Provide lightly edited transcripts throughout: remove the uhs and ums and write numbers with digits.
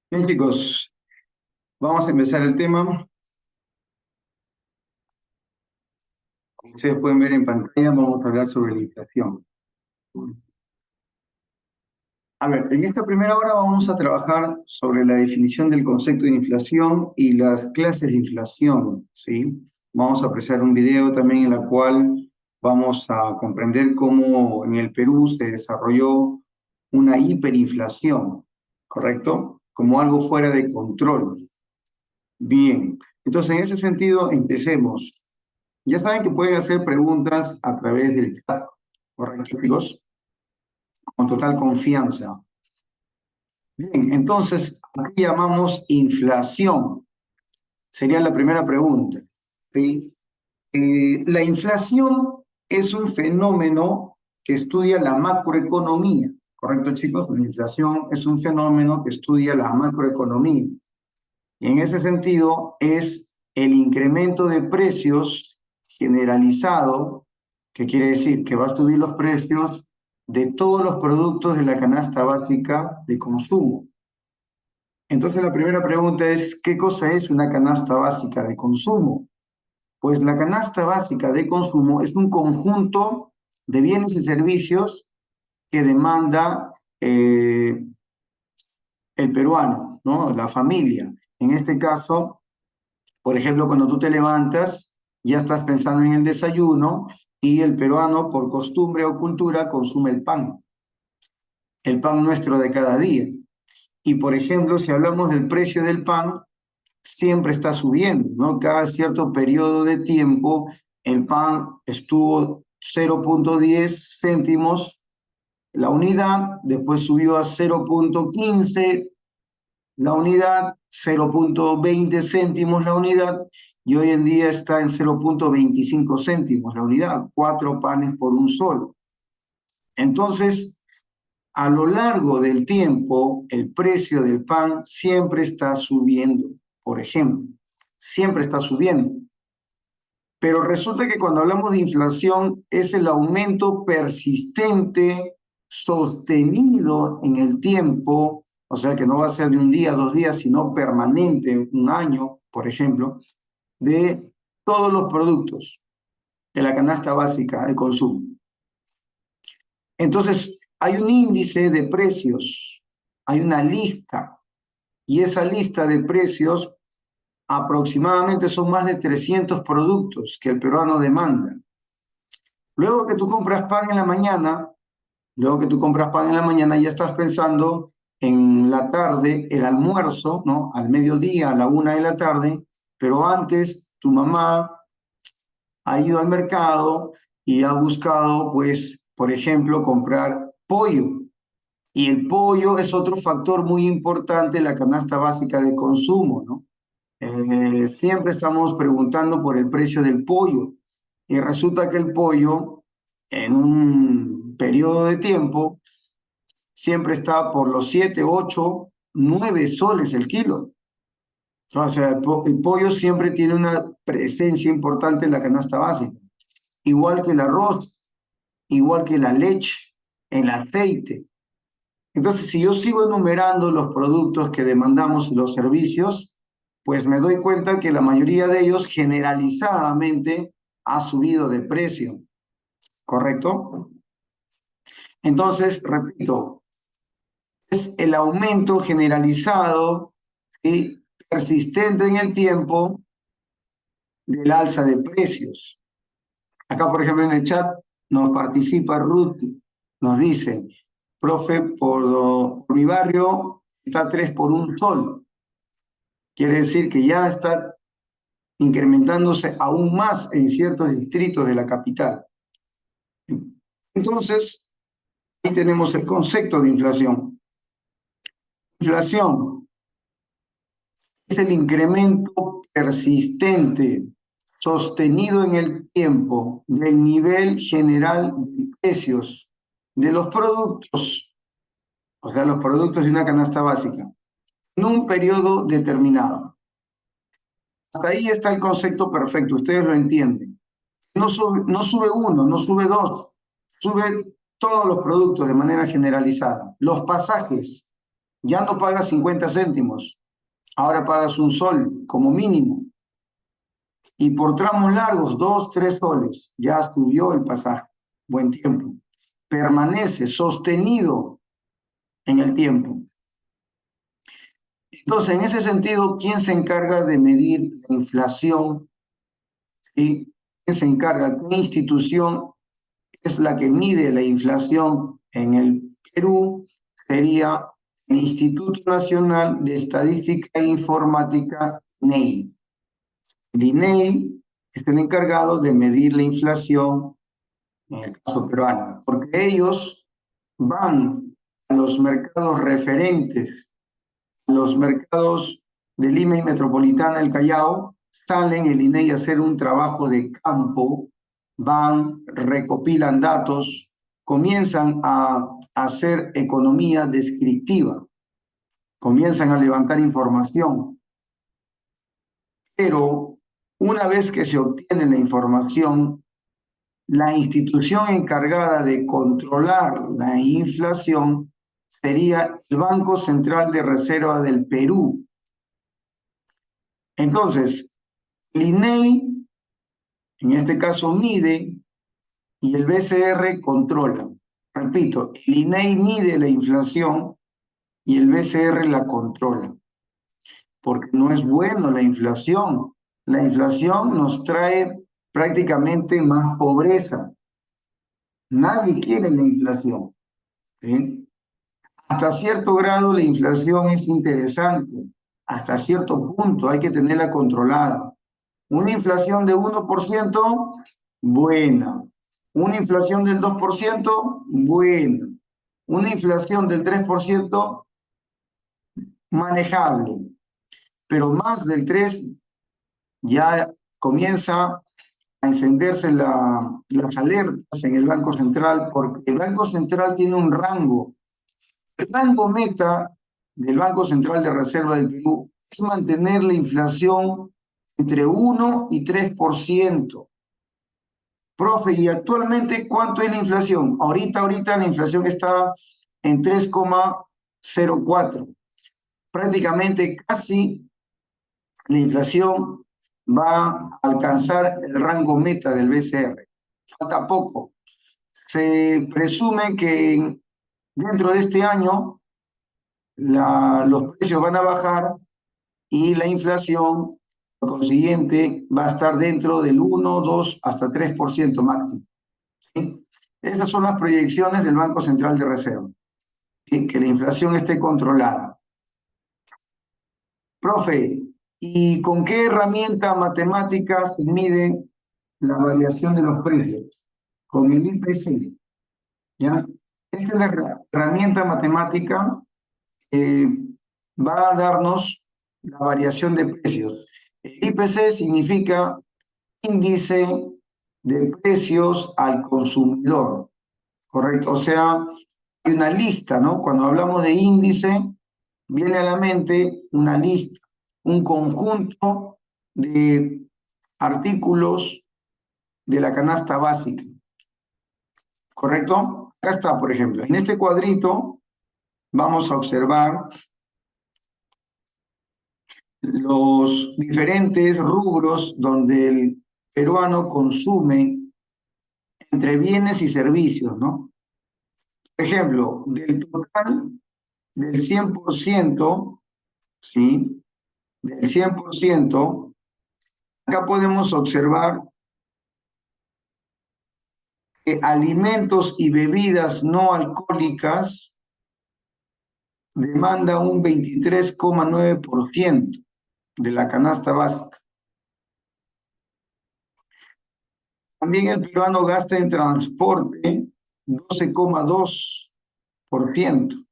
Bien, chicos, vamos a empezar el tema. Como ustedes pueden ver en pantalla, vamos a hablar sobre la inflación. A ver, en esta primera hora vamos a trabajar sobre la definición del concepto de inflación y las clases de inflación, ¿sí? Vamos a apreciar un video también en la cual vamos a comprender cómo en el Perú se desarrolló una hiperinflación, ¿correcto? Como algo fuera de control. Bien, entonces en ese sentido empecemos. Ya saben que pueden hacer preguntas a través del chat, ¿correcto, chicos? Con total confianza. Bien, entonces, aquí llamamos inflación. Sería la primera pregunta, ¿sí? La inflación es un fenómeno que estudia la macroeconomía, ¿correcto, chicos? La inflación es un fenómeno que estudia la macroeconomía. Y en ese sentido es el incremento de precios generalizado, que quiere decir que va a subir los precios de todos los productos de la canasta básica de consumo. Entonces la primera pregunta es, ¿qué cosa es una canasta básica de consumo? Pues la canasta básica de consumo es un conjunto de bienes y servicios que demanda el peruano, ¿no? La familia. En este caso, por ejemplo, cuando tú te levantas, ya estás pensando en el desayuno y el peruano, por costumbre o cultura, consume el pan nuestro de cada día. Y, por ejemplo, si hablamos del precio del pan, siempre está subiendo, ¿no? Cada cierto periodo de tiempo, el pan estuvo 0,10 céntimos la unidad, después subió a 0,15 la unidad, 0,20 céntimos la unidad, y hoy en día está en 0,25 céntimos la unidad, 4 panes por un sol. Entonces, a lo largo del tiempo, el precio del pan siempre está subiendo, por ejemplo, siempre está subiendo. Pero resulta que cuando hablamos de inflación es el aumento persistente, sostenido en el tiempo, o sea que no va a ser de un día, 2 días, sino permanente, un año, por ejemplo, de todos los productos de la canasta básica de consumo. Entonces, hay un índice de precios, hay una lista, y esa lista de precios aproximadamente son más de 300 productos que el peruano demanda. Luego que tú compras pan en la mañana, luego que tú compras pan en la mañana, ya estás pensando en la tarde, el almuerzo, ¿no? Al mediodía, a la 1 de la tarde, pero antes tu mamá ha ido al mercado y ha buscado, pues, por ejemplo, comprar pollo. Y el pollo es otro factor muy importante en la canasta básica de consumo, ¿no? Siempre estamos preguntando por el precio del pollo y resulta que el pollo en un periodo de tiempo siempre está por los 7, 8, 9 soles el kilo. O sea, el pollo siempre tiene una presencia importante en la canasta básica, igual que el arroz, igual que la leche, el aceite. Entonces, si yo sigo enumerando los productos que demandamos y los servicios, pues me doy cuenta que la mayoría de ellos generalizadamente ha subido de precio, ¿correcto? Entonces, repito, es el aumento generalizado y persistente en el tiempo del alza de precios. Acá, por ejemplo, en el chat nos participa Ruth, nos dice, profe, por mi barrio está 3 por un sol. Quiere decir que ya está incrementándose aún más en ciertos distritos de la capital. Entonces, ahí tenemos el concepto de inflación. Inflación es el incremento persistente, sostenido en el tiempo del nivel general de precios de los productos, o sea, los productos de una canasta básica, en un periodo determinado. Hasta ahí está el concepto perfecto, ustedes lo entienden. No sube uno, no sube dos, sube todos los productos de manera generalizada. Los pasajes, Ya no pagas 50 céntimos, ahora pagas un sol como mínimo. Y por tramos largos, 2, 3 soles, ya subió el pasaje. Buen tiempo. Permanece sostenido en el tiempo. Entonces, en ese sentido, ¿quién se encarga de medir la inflación? ¿Sí? ¿Quién se encarga? ¿Qué institución es la que mide la inflación en el Perú? Sería el Instituto Nacional de Estadística e Informática, INEI. El INEI es el encargado de medir la inflación en el caso peruano, porque ellos van a los mercados referentes, a los mercados de Lima y Metropolitana del Callao, salen el INEI a hacer un trabajo de campo, van, recopilan datos, comienzan a hacer economía descriptiva, comienzan a levantar información, pero una vez que se obtiene la información, la institución encargada de controlar la inflación sería el Banco Central de Reserva del Perú. Entonces, el INEI, en este caso, mide y el BCR controla. Repito, el INEI mide la inflación y el BCR la controla, porque no es bueno la inflación. La inflación nos trae prácticamente más pobreza. Nadie quiere la inflación, ¿sí? Hasta cierto grado la inflación es interesante, hasta cierto punto hay que tenerla controlada. Una inflación de 1%, buena. Una inflación del 2%, buena. Una inflación del 3%, manejable. Pero más del 3% ya comienza a encenderse las alertas en el Banco Central, porque el Banco Central tiene un rango. El rango meta del Banco Central de Reserva del Perú es mantener la inflación entre 1 y 3%. Profe, ¿y actualmente cuánto es la inflación? Ahorita la inflación está en 3,04. Prácticamente casi la inflación va a alcanzar el rango meta del BCR. Falta poco. Se presume que dentro de este año los precios van a bajar y la inflación, por consiguiente, va a estar dentro del 1, 2, hasta 3% máximo. ¿Sí? Esas son las proyecciones del Banco Central de Reserva, ¿sí? Que la inflación esté controlada. Profe, ¿y con qué herramienta matemática se mide la variación de los precios? Con el IPC, ¿ya? Esta es la herramienta matemática que va a darnos la variación de precios. El IPC significa índice de precios al consumidor, ¿correcto? O sea, hay una lista, ¿no? Cuando hablamos de índice, viene a la mente una lista, un conjunto de artículos de la canasta básica, ¿correcto? Acá está, por ejemplo, en este cuadrito vamos a observar los diferentes rubros donde el peruano consume entre bienes y servicios, ¿no? Por ejemplo, del total del 100%, ¿sí? Del 100%, acá podemos observar que alimentos y bebidas no alcohólicas demanda un 23,9% de la canasta básica. También el peruano gasta en transporte 12,2%.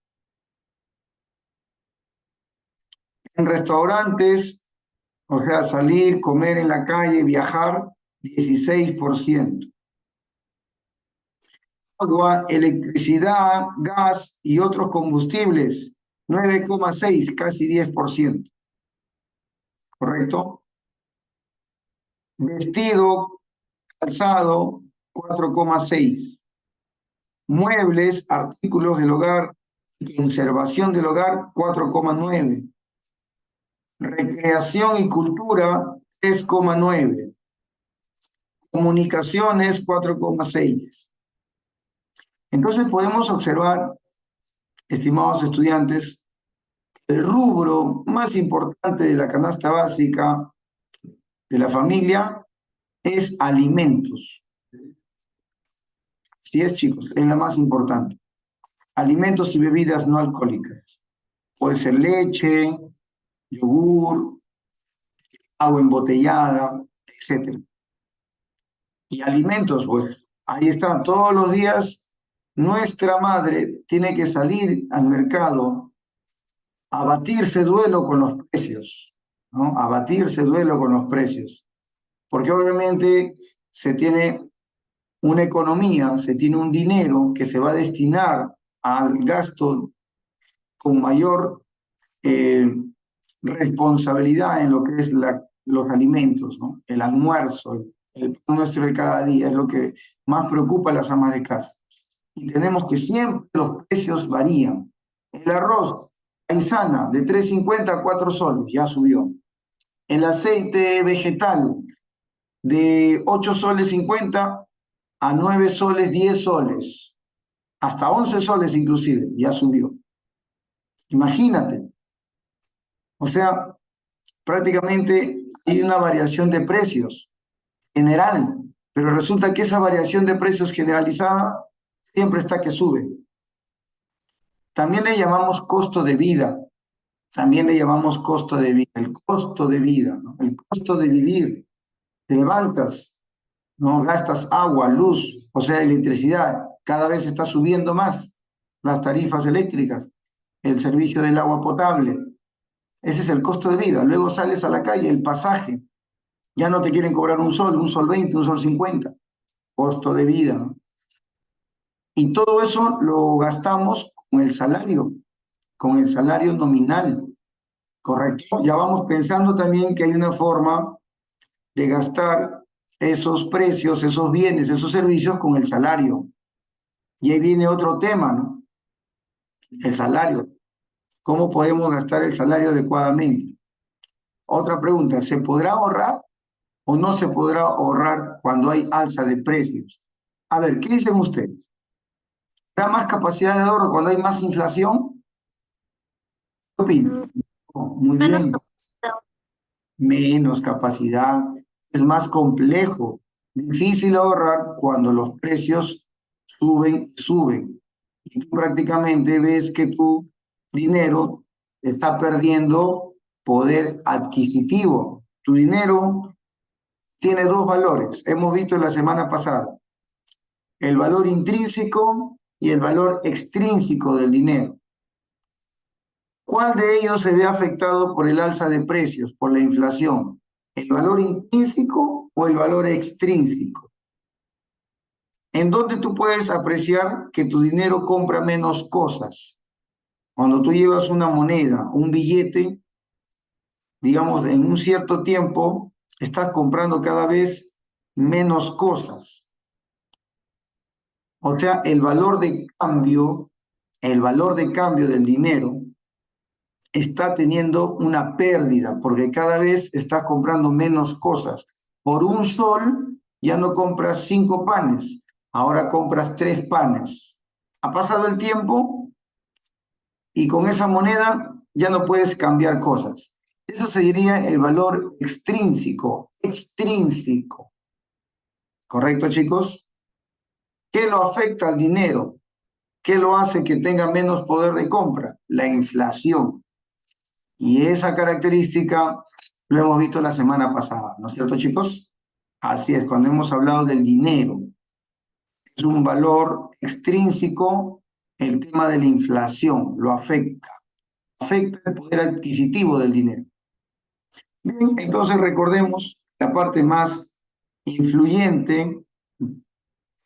En restaurantes, o sea, salir, comer en la calle, viajar, 16%. Agua, electricidad, gas y otros combustibles, 9,6%, casi 10%. ¿Correcto? Vestido, calzado, 4,6%. Muebles, artículos del hogar, Conservación del hogar, 4,9. Recreación y cultura, 3,9. Comunicaciones, 4,6. Entonces podemos observar, estimados estudiantes, el rubro más importante de la canasta básica de la familia es alimentos. Así es, chicos, es la más importante. Alimentos y bebidas no alcohólicas. Puede ser leche, yogur, agua embotellada, etc. Y alimentos, pues, ahí están. Todos los días nuestra madre tiene que salir al mercado a batirse duelo con los precios, ¿no? A batirse duelo con los precios. Porque obviamente se tiene una economía, se tiene un dinero que se va a destinar al gasto con mayor responsabilidad en lo que es los alimentos, ¿no? El almuerzo, el pan nuestro de cada día, es lo que más preocupa a las amas de casa. Y tenemos que siempre los precios varían. El arroz paisana de 3,50 a 4 soles, ya subió. El aceite vegetal de 8 soles 50 a 9 soles 10 soles, hasta 11 soles inclusive, ya subió. Imagínate. O sea, prácticamente hay una variación de precios general, pero resulta que esa variación de precios generalizada siempre está que sube. También le llamamos costo de vida, también le llamamos costo de vida, el costo de vida, ¿no? El costo de vivir. Te levantas, ¿no? Gastas agua, luz, o sea, electricidad, cada vez está subiendo más las tarifas eléctricas, el servicio del agua potable. Ese es el costo de vida. Luego sales a la calle, el pasaje. Ya no te quieren cobrar un sol 20, un sol 50. Costo de vida, ¿no? Y todo eso lo gastamos con el salario nominal, ¿correcto? Ya vamos pensando también que hay una forma de gastar esos precios, esos bienes, esos servicios con el salario. Y ahí viene otro tema, ¿no? El salario. ¿Cómo podemos gastar el salario adecuadamente? Otra pregunta, ¿se podrá ahorrar o no se podrá ahorrar cuando hay alza de precios? A ver, ¿qué dicen ustedes? ¿Habrá más capacidad de ahorro cuando hay más inflación? ¿Qué opinan? Muy Menos bien, capacidad. menos capacidad, es más complejo, difícil ahorrar cuando los precios suben. Y tú prácticamente ves que tu dinero está perdiendo poder adquisitivo. Tu dinero tiene dos valores, hemos visto la semana pasada, el valor intrínseco y el valor extrínseco del dinero. ¿Cuál de ellos se ve afectado por el alza de precios, por la inflación? ¿El valor intrínseco o el valor extrínseco? ¿En dónde tú puedes apreciar que tu dinero compra menos cosas? Cuando tú llevas una moneda, un billete, digamos, en un cierto tiempo, estás comprando cada vez menos cosas. O sea, el valor de cambio del dinero está teniendo una pérdida porque cada vez estás comprando menos cosas. Por un sol ya no compras 5 panes, ahora compras 3 panes. Ha pasado el tiempo y con esa moneda ya no puedes cambiar cosas. Eso sería el valor extrínseco. ¿Correcto, chicos? ¿Qué lo afecta al dinero? ¿Qué lo hace que tenga menos poder de compra? La inflación. Y esa característica lo hemos visto la semana pasada, ¿no es cierto, chicos? Así es, cuando hemos hablado del dinero, es un valor extrínseco, el tema de la inflación lo afecta el poder adquisitivo del dinero. Bien, entonces recordemos, la parte más influyente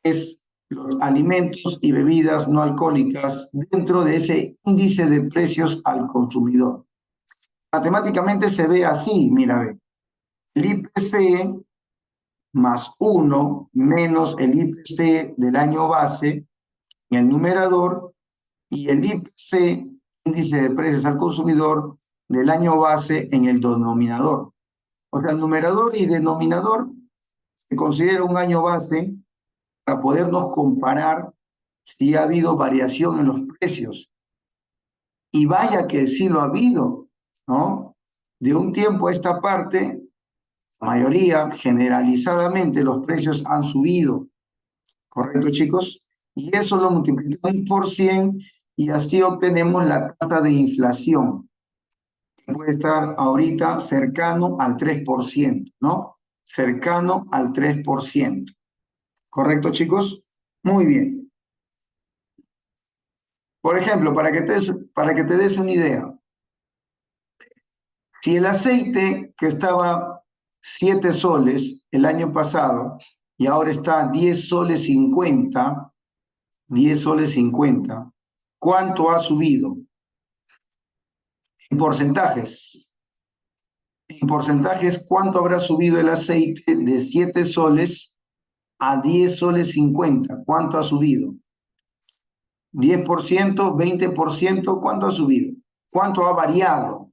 es los alimentos y bebidas no alcohólicas dentro de ese índice de precios al consumidor. Matemáticamente se ve así, mira, ve. El IPC más 1 menos el IPC del año base en el numerador y el IPC, índice de precios al consumidor, del año base en el denominador. O sea, el numerador y denominador se considera un año base para podernos comparar si ha habido variación en los precios. Y vaya que sí lo ha habido, ¿no? De un tiempo a esta parte, la mayoría, generalizadamente, los precios han subido. ¿Correcto, chicos? Y eso lo multiplicamos por 100 y así obtenemos la tasa de inflación. Puede estar ahorita cercano al 3%, ¿no? Cercano al 3%. ¿Correcto, chicos? Muy bien. Por ejemplo, para que te des una idea, si el aceite que estaba 7 soles el año pasado y ahora está 10 soles 50, 10 soles 50, ¿cuánto ha subido? En porcentajes. En porcentajes, ¿cuánto habrá subido el aceite de 7 soles a 10 soles 50? ¿Cuánto ha subido? ¿10%? ¿20%? ¿Cuánto ha subido? ¿Cuánto ha variado?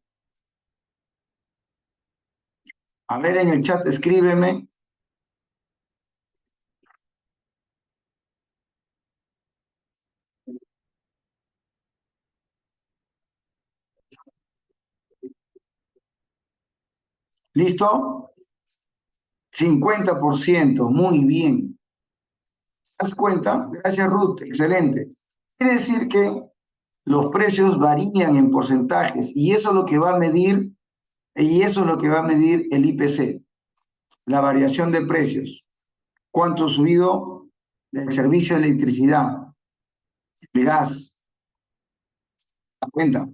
A ver, en el chat escríbeme. ¿Listo? 50%. Muy bien. ¿Te das cuenta? Gracias, Ruth. Excelente. Quiere decir que los precios varían en porcentajes y eso es lo que va a medir, el IPC, la variación de precios. ¿Cuánto ha subido el servicio de electricidad, el gas? ¿Te das cuenta?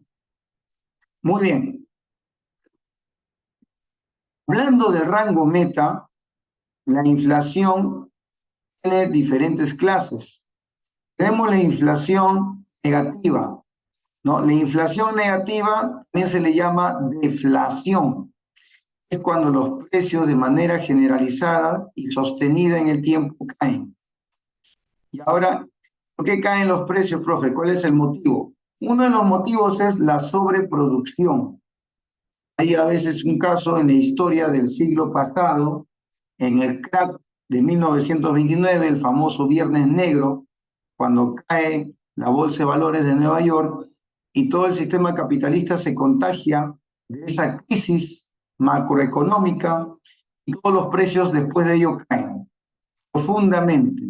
Muy bien. Hablando del rango meta, la inflación tiene diferentes clases. Tenemos la inflación negativa, ¿no? La inflación negativa también se le llama deflación. Es cuando los precios de manera generalizada y sostenida en el tiempo caen. Y ahora, ¿por qué caen los precios, profe? ¿Cuál es el motivo? Uno de los motivos es la sobreproducción. Hay a veces un caso en la historia del siglo pasado, en el crack de 1929, el famoso Viernes Negro, cuando cae la Bolsa de Valores de Nueva York y todo el sistema capitalista se contagia de esa crisis macroeconómica y todos los precios después de ello caen profundamente,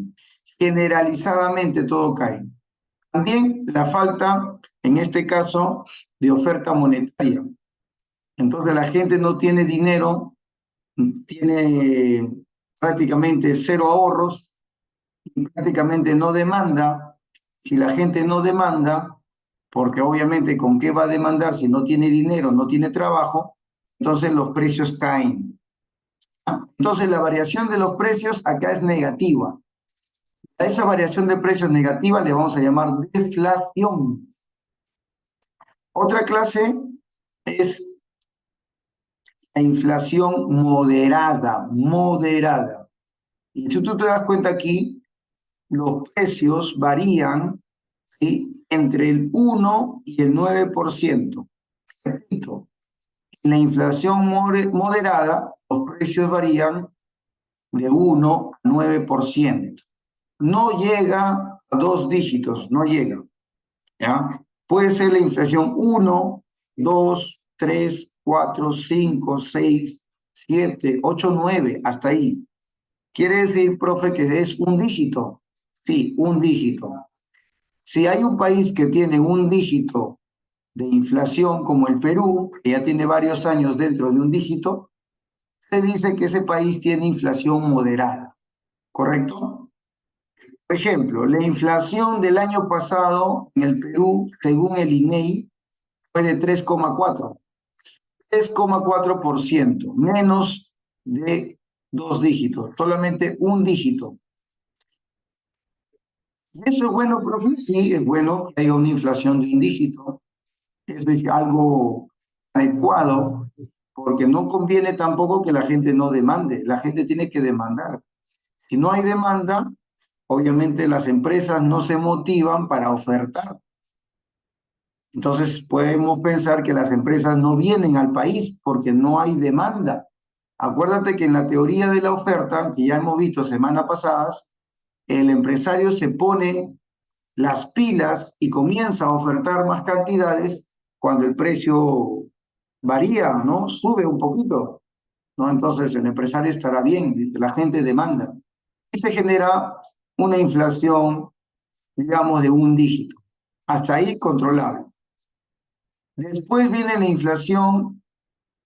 generalizadamente todo cae. También la falta, en este caso, de oferta monetaria. Entonces la gente no tiene dinero, tiene prácticamente cero ahorros, y prácticamente no demanda. Si la gente no demanda, porque obviamente con qué va a demandar si no tiene dinero, no tiene trabajo, entonces los precios caen. Entonces la variación de los precios acá es negativa. A esa variación de precios negativa le vamos a llamar deflación. Otra clase es la inflación moderada, moderada. Y si tú te das cuenta aquí, los precios varían, ¿sí?, entre el 1 y el 9%. Repito, en la inflación moderada, los precios varían de 1 a 9%. No llega a 2 dígitos, no llega. ¿Ya? Puede ser la inflación 1, 2, 3, 4, 5, 6, 7, 8, 9, hasta ahí. ¿Quiere decir, profe, que es un dígito? Sí, un dígito. Si hay un país que tiene un dígito de inflación como el Perú, que ya tiene varios años dentro de un dígito, se dice que ese país tiene inflación moderada, ¿correcto? Por ejemplo, la inflación del año pasado en el Perú, según el INEI, fue de 3,4. 3,4%, menos de 2 dígitos, solamente un dígito. ¿Y eso es bueno, profe? Sí, es bueno que haya una inflación de un dígito. Eso es algo adecuado, porque no conviene tampoco que la gente no demande. La gente tiene que demandar. Si no hay demanda, obviamente las empresas no se motivan para ofertar. Entonces podemos pensar que las empresas no vienen al país porque no hay demanda. Acuérdate que en la teoría de la oferta, que ya hemos visto semanas pasadas, el empresario se pone las pilas y comienza a ofertar más cantidades cuando el precio varía, ¿no? Sube un poquito, ¿no? Entonces el empresario estará bien, dice, la gente demanda. Y se genera una inflación, digamos, de un dígito. Hasta ahí controlable. Después viene la inflación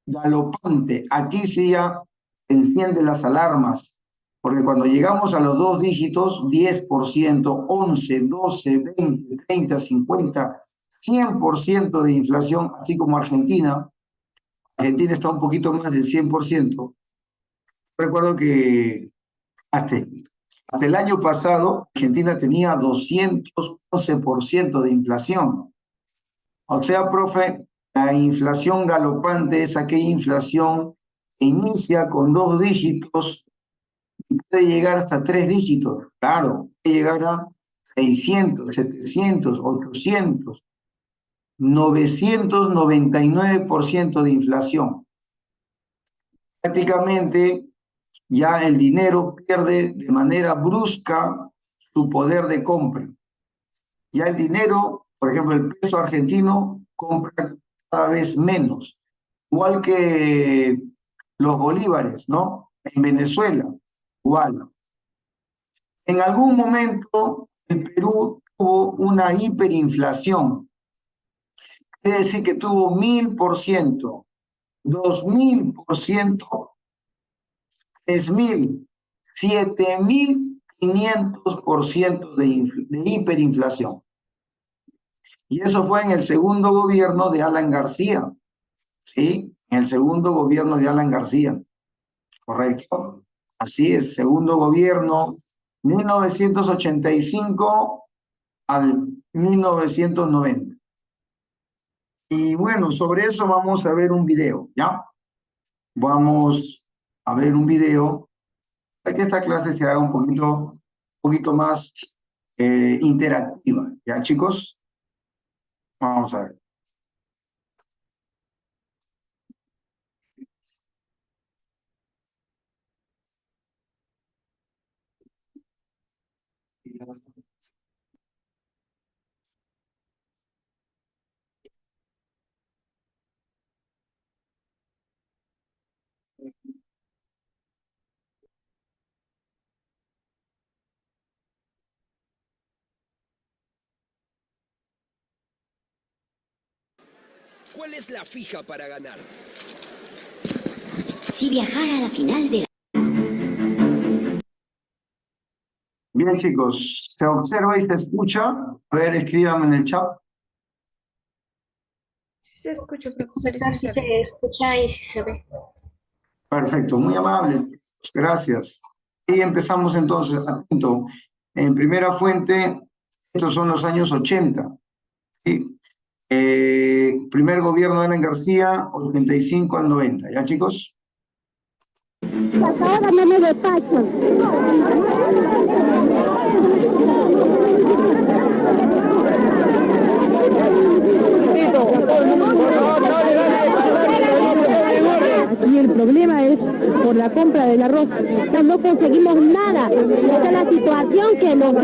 galopante. Aquí sí ya se encienden las alarmas, porque cuando llegamos a los dos dígitos, 10%, 11, 12, 20, 30, 50, 100% de inflación, así como Argentina. Argentina está un poquito más del 100%. Recuerdo que hasta, hasta el año pasado, Argentina tenía 211% de inflación. O sea, profe, la inflación galopante es aquella inflación que inicia con dos dígitos y puede llegar hasta tres dígitos. Claro, puede llegar a 600, 700, 800, 999% de inflación. Prácticamente ya el dinero pierde de manera brusca su poder de compra. Ya el dinero, por ejemplo, el peso argentino compra cada vez menos, igual que los bolívares, ¿no? En Venezuela, igual. En algún momento el Perú tuvo una hiperinflación, es decir, que tuvo 1000%, 2000%, 3000, 7500% de hiperinflación. Y eso fue en el segundo gobierno de Alan García, ¿sí? En el segundo gobierno de Alan García, ¿correcto? Así es, segundo gobierno, 1985 al 1990. Y bueno, sobre eso vamos a ver un video, ¿ya? Vamos a ver un video para que esta clase se haga un poquito más interactiva, ¿ya, chicos? Vamos a ver. ¿Cuál es la fija para ganar? Si viajara a la final de la... Bien, chicos, ¿se observa y se escucha? A ver, escríbanme en el chat. Sí se escucha, profesor, y sí Si se se ve. escucha y si se ve. Perfecto, muy amable. Gracias. Y empezamos entonces, atento. En primera fuente, estos son los años 80. ¿Sí? Primer gobierno de Alan García, 85 al 90. ¿Ya, chicos? Hasta ahora no me despachan. Aquí el problema es por la compra del arroz. No conseguimos nada. Esta es la situación que nos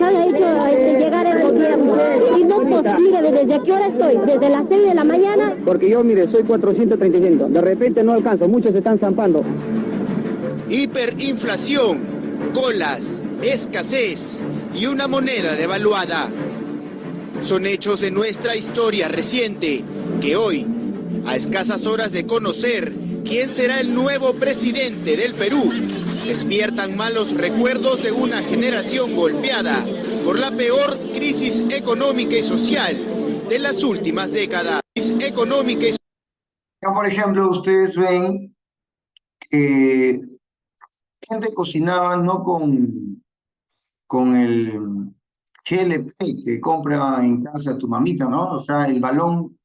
ha hecho llegar el gobierno. Y no, pues, mire, ¿desde qué hora estoy? Desde las 6 de la mañana. Porque yo, mire, soy 435. De repente no alcanzo, muchos se están zampando. Hiperinflación, colas, escasez y una moneda devaluada. Son hechos de nuestra historia reciente que hoy, a escasas horas de conocer quién será el nuevo presidente del Perú, despiertan malos recuerdos de una generación golpeada por la peor crisis económica y social de las últimas décadas. Económica y... Acá, por ejemplo, ustedes ven que gente cocinaba no con el GLP que compra en casa tu mamita, ¿no? O sea, el balón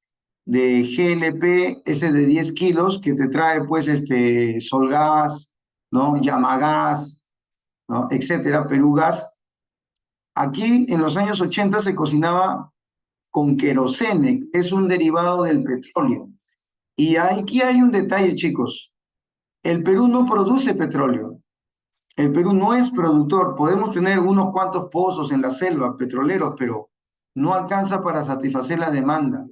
de GLP, ese de 10 kilos, que te trae, pues, Solgas, ¿no? Yamagas, ¿no? Etcétera, Perú Gas. Aquí, en los años 80, se cocinaba con querosene, que es un derivado del petróleo. Y aquí hay un detalle, chicos. El Perú no produce petróleo. El Perú no es productor. Podemos tener unos cuantos pozos en la selva, petroleros, pero no alcanza para satisfacer la demanda.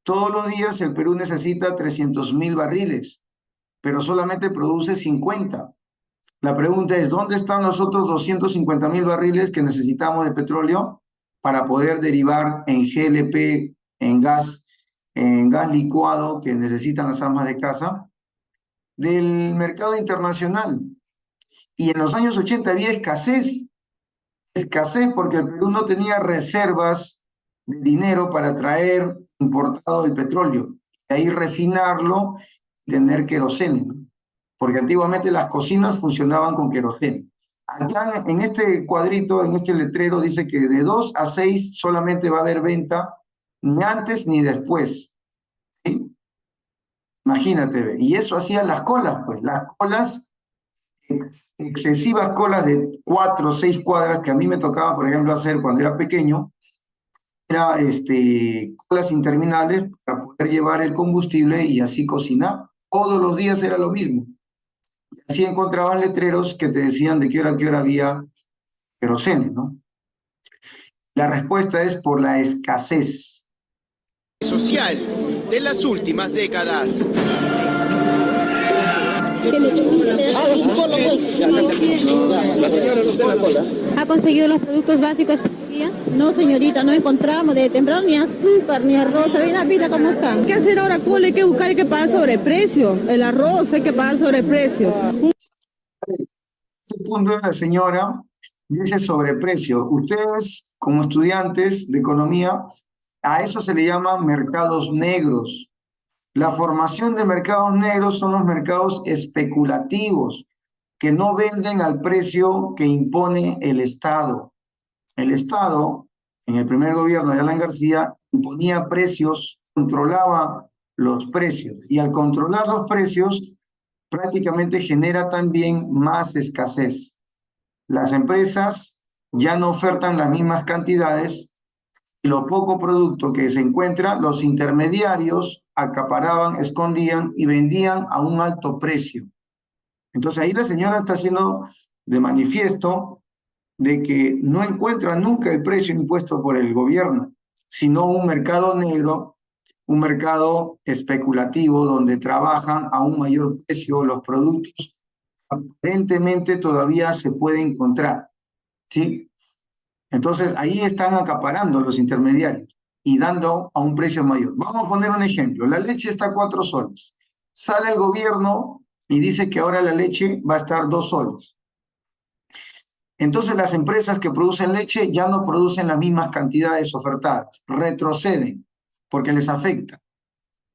Todos los días el Perú necesita 300.000 barriles, pero solamente produce 50. La pregunta es, ¿dónde están los otros 250.000 barriles que necesitamos de petróleo para poder derivar en GLP, en gas licuado que necesitan las amas de casa, del mercado internacional? Y en los años 80 había escasez porque el Perú no tenía reservas de dinero para traer importado el petróleo, y ahí refinarlo y tener querosene, ¿no? Porque antiguamente las cocinas funcionaban con querosene. Acá en este cuadrito, en este letrero, dice que de 2 a 6 solamente va a haber venta, ni antes ni después, ¿sí? Imagínate, y eso hacían las colas, pues, las colas, excesivas colas de 4 o 6 cuadras, que a mí me tocaba, por ejemplo, hacer cuando era pequeño, era colas interminables para poder llevar el combustible y así cocinar. Todos los días era lo mismo. Así encontrabas letreros que te decían de qué hora había querosene, ¿no? La respuesta es por la escasez social de las últimas décadas. ¿Ha conseguido los productos básicos por el día? No, señorita, no encontramos de temprano ni azúcar, ni arroz. ¿Ve la vida cómo están? ¿Qué hacer ahora, Cole? Hay que buscar, hay que pagar sobreprecio. El arroz hay que pagar sobreprecio. Ese punto de la señora dice sobreprecio. Ustedes, como estudiantes de economía, a eso se le llama mercados negros. La formación de mercados negros son los mercados especulativos, que no venden al precio que impone el Estado. El Estado, en el primer gobierno de Alan García, imponía precios, controlaba los precios, y al controlar los precios, prácticamente genera también más escasez. Las empresas ya no ofertan las mismas cantidades, y lo poco producto que se encuentra, los intermediarios acaparaban, escondían y vendían a un alto precio. Entonces ahí la señora está haciendo de manifiesto de que no encuentra nunca el precio impuesto por el gobierno, sino un mercado negro, un mercado especulativo donde trabajan a un mayor precio los productos. Aparentemente todavía se puede encontrar, ¿sí? Entonces ahí están acaparando los intermediarios y dando a un precio mayor. Vamos a poner un ejemplo. La leche está a 4 soles. Sale el gobierno y dice que ahora la leche va a estar 2 soles. Entonces las empresas que producen leche ya no producen las mismas cantidades ofertadas, retroceden porque les afecta.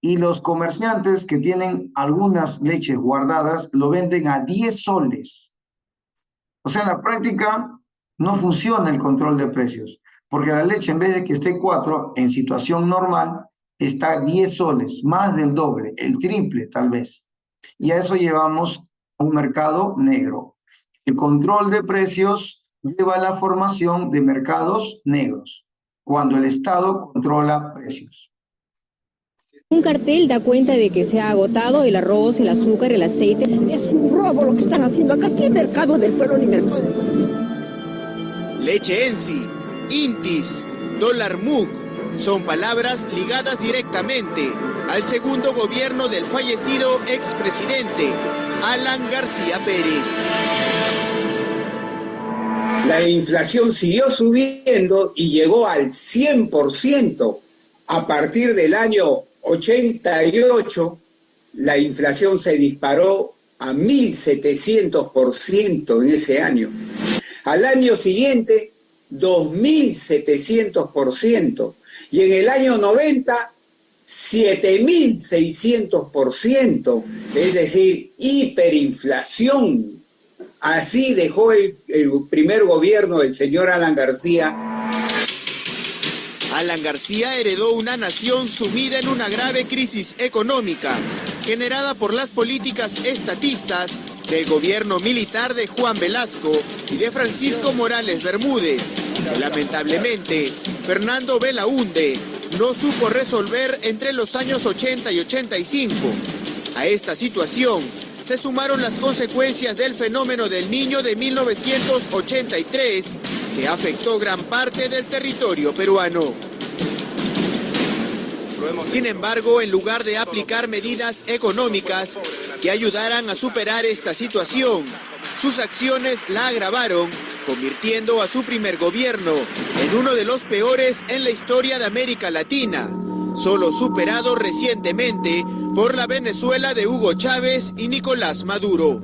Y los comerciantes que tienen algunas leches guardadas lo venden a 10 soles. O sea, en la práctica no funciona el control de precios, porque la leche, en vez de que esté 4, en situación normal, está a 10 soles, más del doble, el triple tal vez. Y a eso llevamos a un mercado negro. El control de precios lleva a la formación de mercados negros, cuando el Estado controla precios. Un cartel da cuenta de que se ha agotado el arroz, el azúcar, el aceite. Es un robo lo que están haciendo acá. ¿Qué mercado del pueblo ni mercado? Leche ENSI, INTIS, dólar MUC son palabras ligadas directamente al segundo gobierno del fallecido expresidente Alan García Pérez. La inflación siguió subiendo y llegó al 100%. A partir del año 88, la inflación se disparó a 1.700% en ese año. Al año siguiente, 2.700%. Y en el año 90, 7.600%. Es decir, hiperinflación. Así dejó el primer gobierno del señor Alan García. Alan García heredó una nación sumida en una grave crisis económica, generada por las políticas estatistas del gobierno militar de Juan Velasco y de Francisco Morales Bermúdez, que lamentablemente Fernando Belaúnde no supo resolver entre los años 80 y 85. A esta situación se sumaron las consecuencias del fenómeno del Niño de 1983, que afectó gran parte del territorio peruano. Sin embargo, en lugar de aplicar medidas económicas que ayudaran a superar esta situación, sus acciones la agravaron, convirtiendo a su primer gobierno en uno de los peores en la historia de América Latina, solo superado recientemente por la Venezuela de Hugo Chávez y Nicolás Maduro.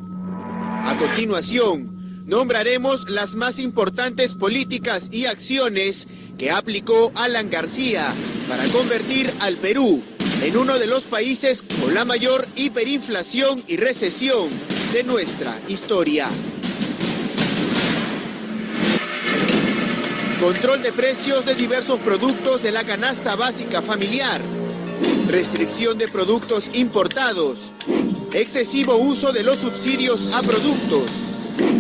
A continuación, nombraremos las más importantes políticas y acciones que aplicó Alan García para convertir al Perú en uno de los países con la mayor hiperinflación y recesión de nuestra historia. Control de precios de diversos productos de la canasta básica familiar, restricción de productos importados, excesivo uso de los subsidios a productos,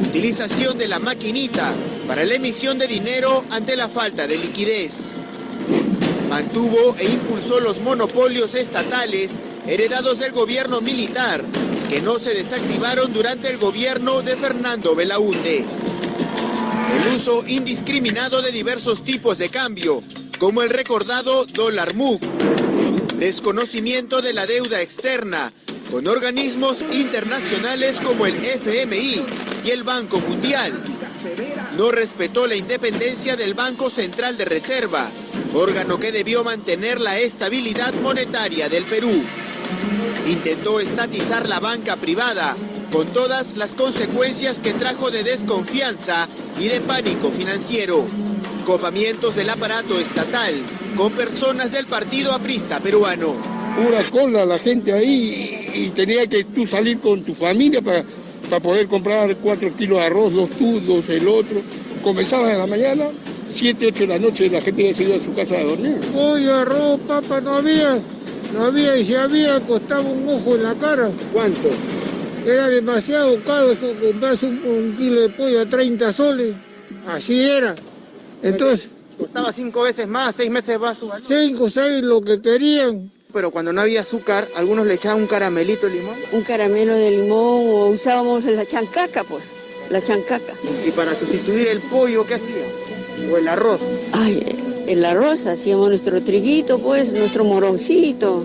utilización de la maquinita para la emisión de dinero ante la falta de liquidez. Mantuvo e impulsó los monopolios estatales heredados del gobierno militar, que no se desactivaron durante el gobierno de Fernando Belaúnde. El uso indiscriminado de diversos tipos de cambio, como el recordado dólar MUC. Desconocimiento de la deuda externa, con organismos internacionales como el FMI y el Banco Mundial. No respetó la independencia del Banco Central de Reserva, órgano que debió mantener la estabilidad monetaria del Perú. Intentó estatizar la banca privada, con todas las consecuencias que trajo de desconfianza y de pánico financiero. Copamientos del aparato estatal con personas del Partido Aprista peruano. Pura cola la gente ahí y tenía que tú salir con tu familia para poder comprar 4 kilos de arroz, 2 tú, 2 el otro. Comenzaba en la mañana, 7, 8 de la noche la gente ya se iba a su casa a dormir. Oye, arroz, papa, no había, y si había costaba un ojo en la cara. ¿Cuánto? Era demasiado caro eso, comprarse un kilo de pollo a 30 soles, así era. Entonces, costaba 5 veces más, 6 meses más su valor. 5, 6, lo que querían. Pero cuando no había azúcar, algunos le echaban un caramelito de limón. Un caramelo de limón o usábamos la chancaca, pues, la chancaca. Y para sustituir el pollo, ¿qué hacía? O el arroz. Ay, el arroz, hacíamos nuestro triguito, pues, nuestro moroncito.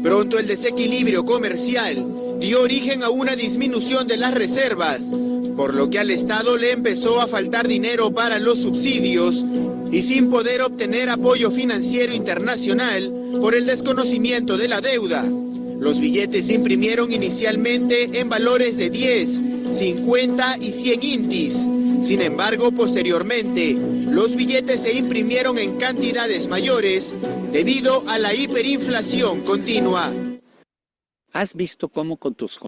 Pronto el desequilibrio comercial dio origen a una disminución de las reservas, por lo que al Estado le empezó a faltar dinero para los subsidios y sin poder obtener apoyo financiero internacional por el desconocimiento de la deuda. Los billetes se imprimieron inicialmente en valores de 10, 50 y 100 intis. Sin embargo, posteriormente, los billetes se imprimieron en cantidades mayores debido a la hiperinflación continua. ¿Has visto cómo con tus...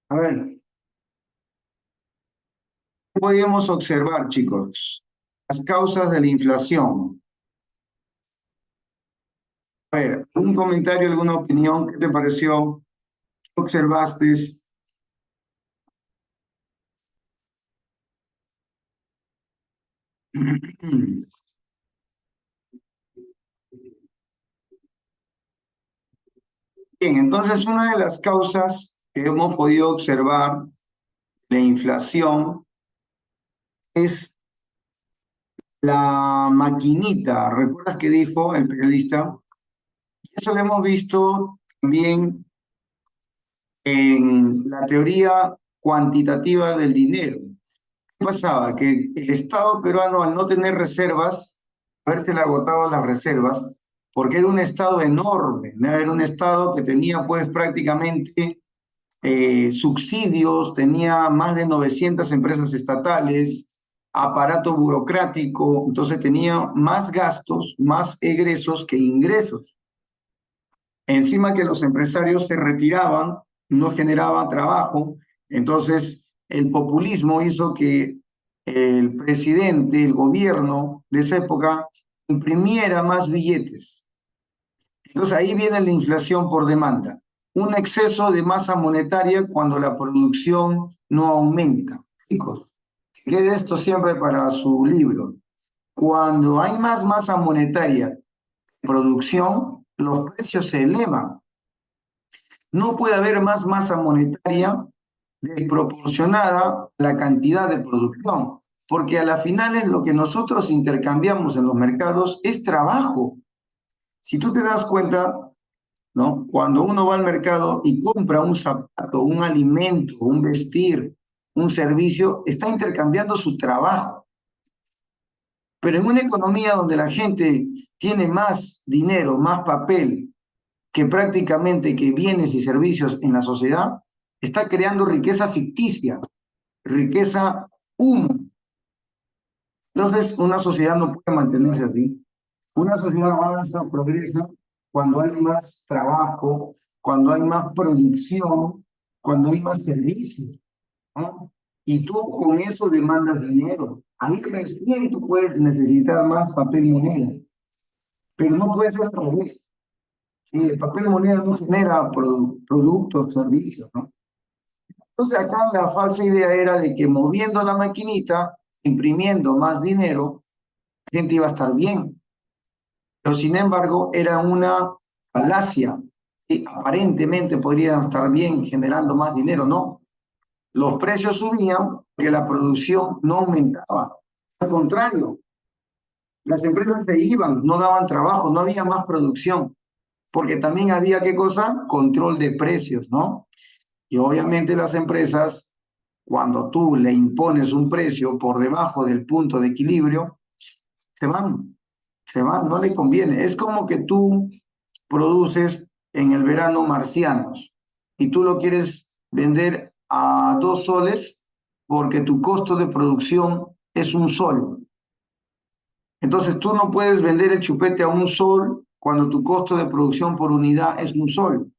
A ver, podemos observar, chicos, las causas de la inflación. A ver, un comentario, alguna opinión, ¿qué te pareció? ¿Qué observaste? Bien, entonces una de las causas que hemos podido observar de inflación es la maquinita. ¿Recuerdas que dijo el periodista? Eso lo hemos visto también en la teoría cuantitativa del dinero. ¿Qué pasaba? Que el Estado peruano, al no tener reservas, haberse agotado las reservas, porque era un Estado enorme, ¿no? Era un Estado que tenía pues prácticamente subsidios, tenía más de 900 empresas estatales, aparato burocrático, entonces tenía más gastos, más egresos que ingresos. Encima que los empresarios se retiraban, no generaba trabajo, entonces el populismo hizo que el presidente, el gobierno de esa época, imprimiera más billetes. Entonces ahí viene la inflación por demanda, un exceso de masa monetaria cuando la producción no aumenta. Chicos, quede esto siempre para su libro. Cuando hay más masa monetaria de producción, los precios se elevan. No puede haber más masa monetaria desproporcionada a la cantidad de producción, porque a la final es lo que nosotros intercambiamos en los mercados es trabajo. Si tú te das cuenta, ¿no? Cuando uno va al mercado y compra un zapato, un alimento, un vestir, un servicio, está intercambiando su trabajo. Pero en una economía donde la gente tiene más dinero, más papel, que prácticamente que bienes y servicios en la sociedad, está creando riqueza ficticia, riqueza humo. Entonces, una sociedad no puede mantenerse así. Una sociedad avanza, progresa, cuando hay más trabajo, cuando hay más producción, cuando hay más servicios, ¿no? Y tú con eso demandas dinero. Ahí recién tú puedes necesitar más papel y moneda, pero no puede ser al revés. Sí, el papel y moneda no genera productos, servicios, ¿no? Entonces acá la falsa idea era de que moviendo la maquinita, imprimiendo más dinero, la gente iba a estar bien. Pero sin embargo era una falacia. ¿Sí? Aparentemente podrían estar bien generando más dinero, no. Los precios subían porque la producción no aumentaba. Al contrario, las empresas se iban, no daban trabajo, no había más producción. Porque también había, ¿qué cosa? Control de precios, ¿no? Y obviamente las empresas, cuando tú le impones un precio por debajo del punto de equilibrio, se van, no le conviene. Es como que tú produces en el verano marcianos y tú lo quieres vender a 2 soles porque tu costo de producción es 1 sol. Entonces tú no puedes vender el chupete a 1 sol cuando tu costo de producción por unidad es 1 sol.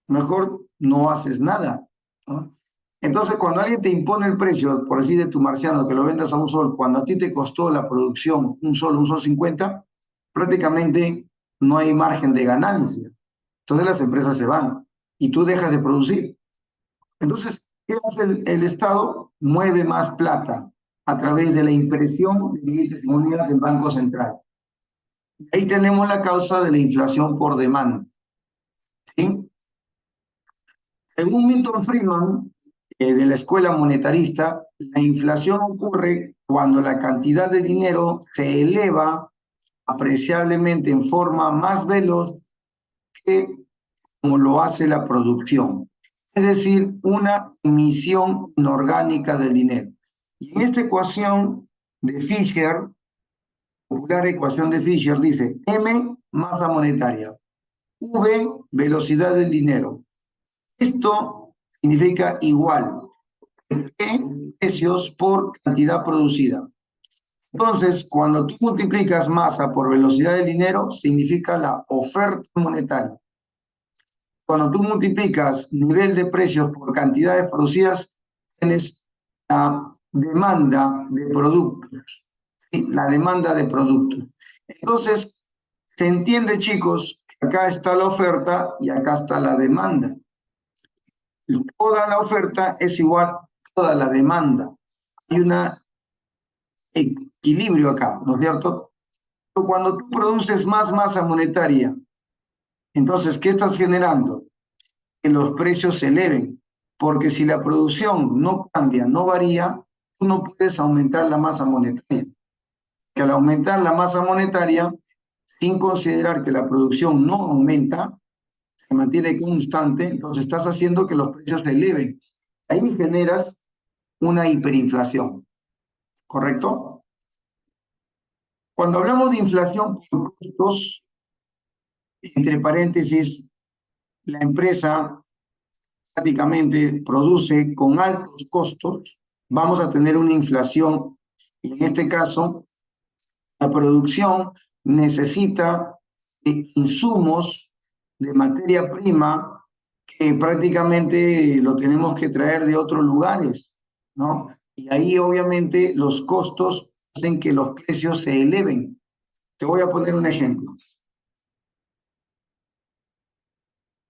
Mejor no haces nada, ¿no? Entonces, cuando alguien te impone el precio, por decir de tu marciano, que lo vendas a 1 sol, cuando a ti te costó la producción 1 sol 50, prácticamente no hay margen de ganancia. Entonces las empresas se van y tú dejas de producir. Entonces, ¿qué hace el Estado? Mueve más plata a través de la impresión de billetes y monedas del Banco Central. Ahí tenemos la causa de la inflación por demanda, ¿sí? Según Milton Friedman, de la escuela monetarista, la inflación ocurre cuando la cantidad de dinero se eleva apreciablemente en forma más veloz que como lo hace la producción. Es decir, una emisión inorgánica del dinero. Y en esta ecuación de Fisher, popular ecuación de Fisher, dice M, masa monetaria, V, velocidad del dinero. Esto significa igual que precios por cantidad producida. Entonces, cuando tú multiplicas masa por velocidad del dinero, significa la oferta monetaria. Cuando tú multiplicas nivel de precios por cantidades producidas, tienes la demanda de productos. ¿Sí? La demanda de productos. Entonces, se entiende, chicos, que acá está la oferta y acá está la demanda. Toda la oferta es igual a toda la demanda. Hay un equilibrio acá, ¿no es cierto? Pero cuando tú produces más masa monetaria, entonces, ¿qué estás generando? Que los precios se eleven. Porque si la producción no cambia, no varía, tú no puedes aumentar la masa monetaria. Que al aumentar la masa monetaria, sin considerar que la producción no aumenta, se mantiene constante, entonces estás haciendo que los precios se eleven. Ahí generas una hiperinflación, ¿correcto? Cuando hablamos de inflación por costos, entre paréntesis, la empresa prácticamente produce con altos costos, vamos a tener una inflación, y en este caso, la producción necesita insumos de materia prima que prácticamente lo tenemos que traer de otros lugares, ¿no? Y ahí obviamente los costos hacen que los precios se eleven. Te voy a poner un ejemplo.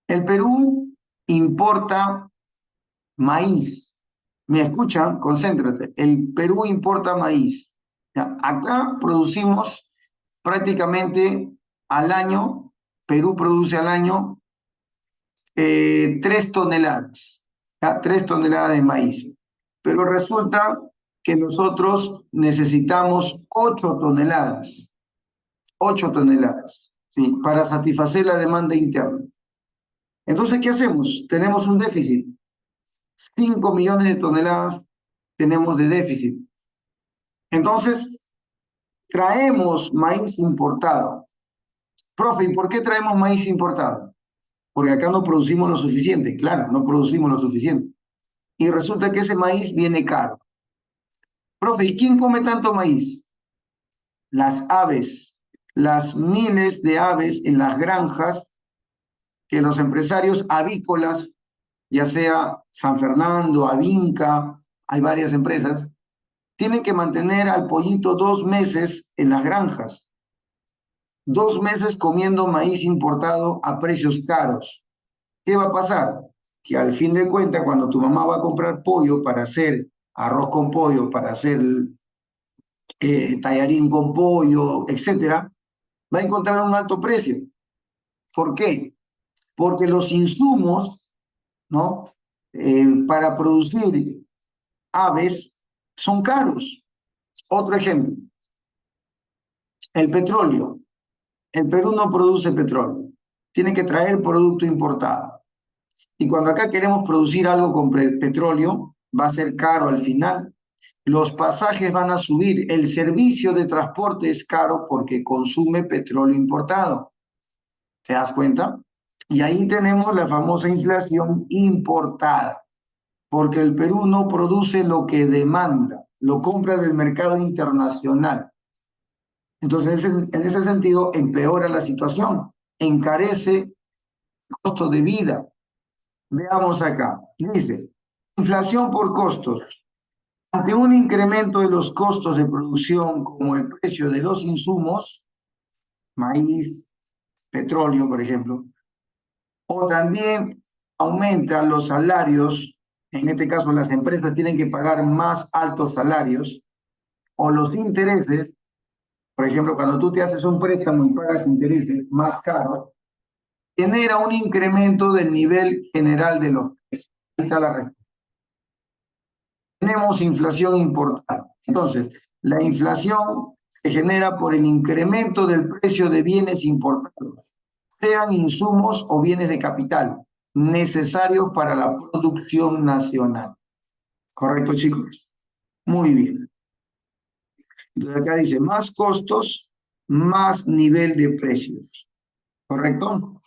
El Perú importa maíz ¿Me escuchan? Concéntrate. El Perú importa maíz. ¿Ya? Acá producimos prácticamente al año, Perú produce al año 3 toneladas, ¿ya? 3 toneladas de maíz. Pero resulta que nosotros necesitamos 8 toneladas, 8 toneladas, ¿sí? Para satisfacer la demanda interna. Entonces, ¿qué hacemos? Tenemos un déficit. 5 millones de toneladas tenemos de déficit. Entonces, traemos maíz importado. Profe, ¿y por qué traemos maíz importado? Porque acá no producimos lo suficiente. Claro, no producimos lo suficiente. Y resulta que ese maíz viene caro. Profe, ¿y quién come tanto maíz? Las aves, las miles de aves en las granjas que los empresarios avícolas, ya sea San Fernando, Avinca, hay varias empresas, tienen que mantener al pollito 2 meses en las granjas. 2 meses comiendo maíz importado a precios caros. ¿Qué va a pasar? Que al fin de cuentas, cuando tu mamá va a comprar pollo para hacer arroz con pollo, para hacer tallarín con pollo, etcétera, va a encontrar un alto precio. ¿Por qué? Porque los insumos, ¿no? Para producir aves son caros. Otro ejemplo, el petróleo. El Perú no produce petróleo, tiene que traer producto importado. Y cuando acá queremos producir algo con petróleo, va a ser caro al final. Los pasajes van a subir, el servicio de transporte es caro porque consume petróleo importado. ¿Te das cuenta? Y ahí tenemos la famosa inflación importada, porque el Perú no produce lo que demanda, lo compra del mercado internacional. Entonces, en ese sentido, empeora la situación, encarece el costo de vida. Veamos acá, dice, inflación por costos. Ante un incremento de los costos de producción como el precio de los insumos, maíz, petróleo, por ejemplo, o también aumentan los salarios, en este caso las empresas tienen que pagar más altos salarios, o los intereses, por ejemplo, cuando tú te haces un préstamo y pagas intereses más caros, genera un incremento del nivel general de los precios. Ahí está la respuesta. Tenemos inflación importada. Entonces, la inflación se genera por el incremento del precio de bienes importados, sean insumos o bienes de capital, necesarios para la producción nacional. ¿Correcto, chicos? Muy bien. Entonces acá dice, más costos, más nivel de precios. ¿Correcto?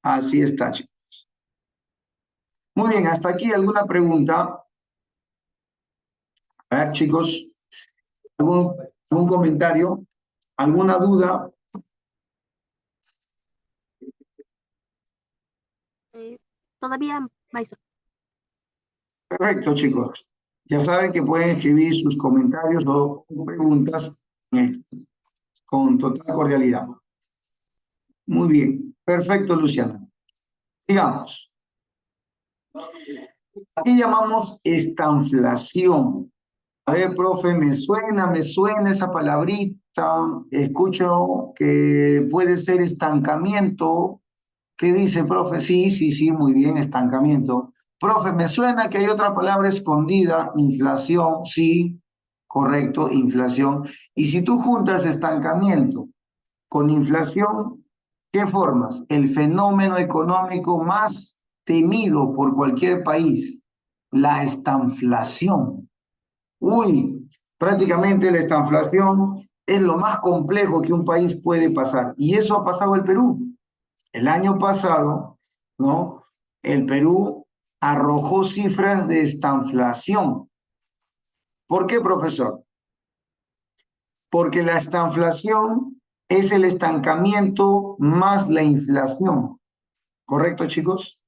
Así está, chicos. Muy bien, hasta aquí alguna pregunta. A ver, chicos, ¿algún comentario? ¿Alguna duda? Todavía, maestro. Perfecto, chicos. Ya saben que pueden escribir sus comentarios o preguntas con total cordialidad. Muy bien. Perfecto, Luciana. Sigamos. Aquí llamamos estanflación. A ver, profe, me suena esa palabrita. Escucho que puede ser estancamiento. ¿Qué dice, profe? Sí, muy bien, estancamiento. Profe, me suena que hay otra palabra escondida, inflación. Sí, correcto, inflación. Y si tú juntas estancamiento con inflación, ¿qué formas? El fenómeno económico más temido por cualquier país, la estanflación. Uy, prácticamente la estanflación es lo más complejo que un país puede pasar. Y eso ha pasado en el Perú. El año pasado, ¿no? El Perú arrojó cifras de estanflación. ¿Por qué, profesor? Porque la estanflación es el estancamiento más la inflación. ¿Correcto, chicos?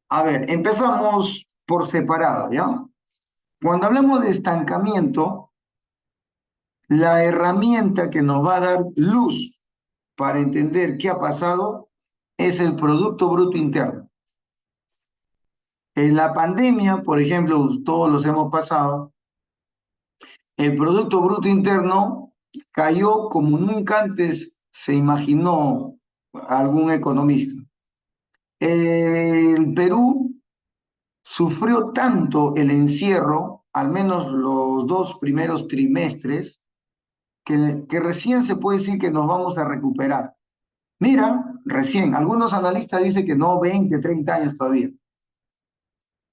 A ver, empezamos por separado, ¿ya? Cuando hablamos de estancamiento, la herramienta que nos va a dar luz para entender qué ha pasado es el Producto Bruto Interno. En la pandemia, por ejemplo, todos los hemos pasado, el Producto Bruto Interno cayó como nunca antes se imaginó algún economista. El Perú sufrió tanto el encierro, al menos los 2 primeros trimestres, que recién se puede decir que nos vamos a recuperar. Mira, recién, algunos analistas dicen que no, 20, 30 años todavía.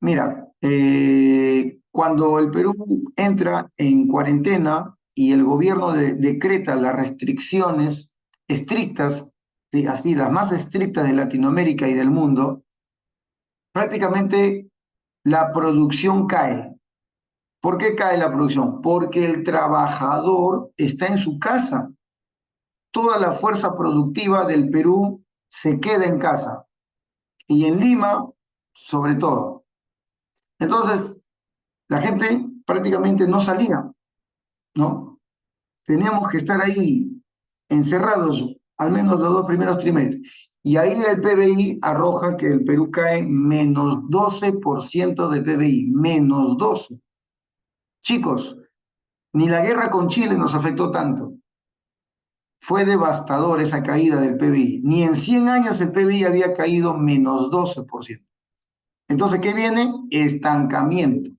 Mira, cuando el Perú entra en cuarentena y el gobierno decreta las restricciones estrictas, ¿sí? Así, las más estrictas de Latinoamérica y del mundo, prácticamente la producción cae. ¿Por qué cae la producción? Porque el trabajador está en su casa. Toda la fuerza productiva del Perú se queda en casa. Y en Lima, sobre todo. Entonces, la gente prácticamente no salía, ¿no? Teníamos que estar ahí encerrados al menos los 2 primeros trimestres. Y ahí el PBI arroja que el Perú cae menos 12% de PBI, menos 12. Chicos, ni la guerra con Chile nos afectó tanto. Fue devastador esa caída del PBI. Ni en 100 años el PBI había caído menos 12%. Entonces, ¿qué viene? Estancamiento.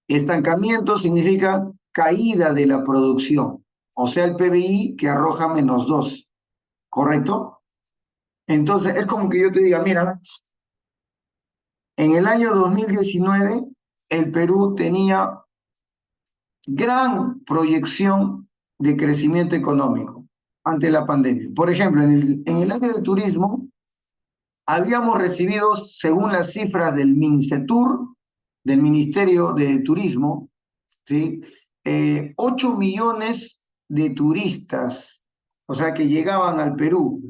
Estancamiento significa caída de la producción, o sea, el PBI que arroja menos 2, ¿correcto? Entonces, es como que yo te diga, mira, en el año 2019, el Perú tenía gran proyección de crecimiento económico ante la pandemia. Por ejemplo, en el área de turismo, habíamos recibido, según las cifras del MINCETUR, del Ministerio de Turismo, ¿sí? 8 millones de turistas, o sea, que llegaban al Perú,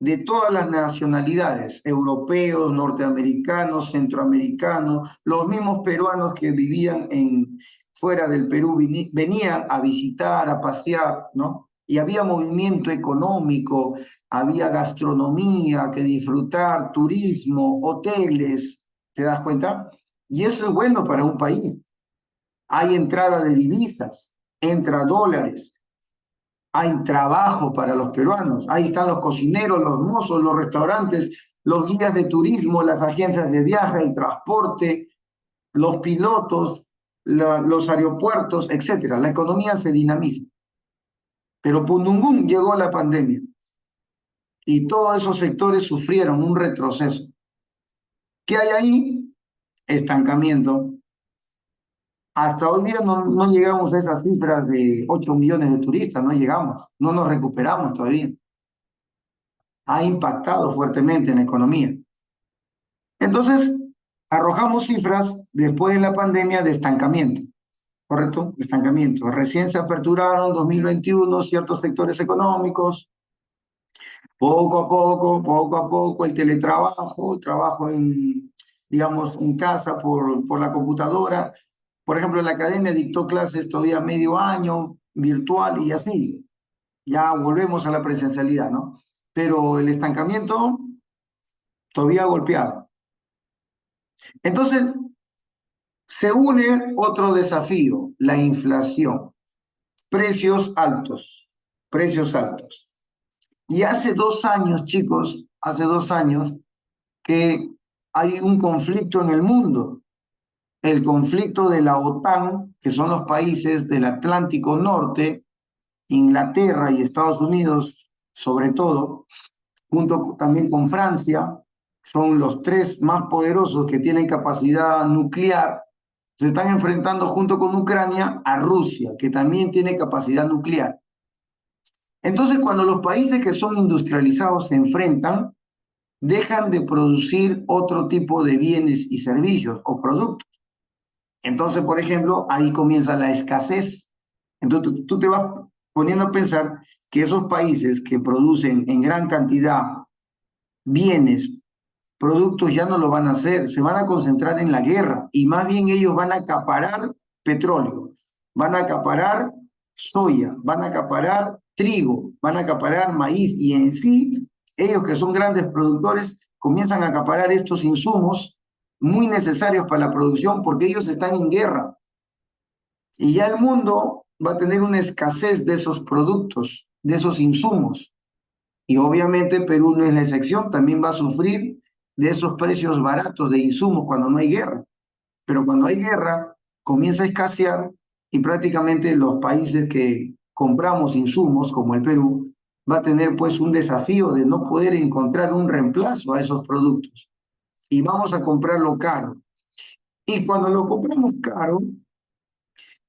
de todas las nacionalidades, europeos, norteamericanos, centroamericanos, los mismos peruanos que vivían fuera del Perú venían a visitar, a pasear, ¿no? Y había movimiento económico, había gastronomía que disfrutar, turismo, hoteles, ¿te das cuenta? Y eso es bueno para un país. Hay entrada de divisas, entra dólares, hay trabajo para los peruanos, ahí están los cocineros, los mozos, los restaurantes, los guías de turismo, las agencias de viaje, el transporte, los pilotos, los aeropuertos, etc. La economía se dinamiza. Pero pundungún llegó la pandemia y todos esos sectores sufrieron un retroceso. ¿Qué hay ahí? Estancamiento. Hasta hoy día no llegamos a esas cifras de 8 millones de turistas, no llegamos, no nos recuperamos todavía. Ha impactado fuertemente en la economía. Entonces, arrojamos cifras después de la pandemia de estancamiento, ¿correcto? Estancamiento. Recién se aperturaron 2021 ciertos sectores económicos, poco a poco, el teletrabajo, trabajo digamos, en casa por la computadora. Por ejemplo, la academia dictó clases todavía medio año, virtual y así. Ya volvemos a la presencialidad, ¿no? Pero el estancamiento todavía golpeado. Entonces, se une otro desafío, la inflación. Precios altos, precios altos. Y hace 2 años, chicos, hace 2 años que hay un conflicto en el mundo. El conflicto de la OTAN, que son los países del Atlántico Norte, Inglaterra y Estados Unidos, sobre todo, junto también con Francia, son los 3 más poderosos que tienen capacidad nuclear, se están enfrentando junto con Ucrania a Rusia, que también tiene capacidad nuclear. Entonces, cuando los países que son industrializados se enfrentan, dejan de producir otro tipo de bienes y servicios o productos. Entonces, por ejemplo, ahí comienza la escasez. Entonces, tú te vas poniendo a pensar que esos países que producen en gran cantidad bienes, productos, ya no lo van a hacer, se van a concentrar en la guerra y más bien ellos van a acaparar petróleo, van a acaparar soya, van a acaparar trigo, van a acaparar maíz y en sí, ellos que son grandes productores comienzan a acaparar estos insumos muy necesarios para la producción porque ellos están en guerra. Y ya el mundo va a tener una escasez de esos productos, de esos insumos. Y obviamente Perú no es la excepción, también va a sufrir de esos precios baratos de insumos cuando no hay guerra. Pero cuando hay guerra, comienza a escasear y prácticamente los países que compramos insumos, como el Perú, va a tener pues un desafío de no poder encontrar un reemplazo a esos productos. Y vamos a comprarlo caro. Y cuando lo compramos caro,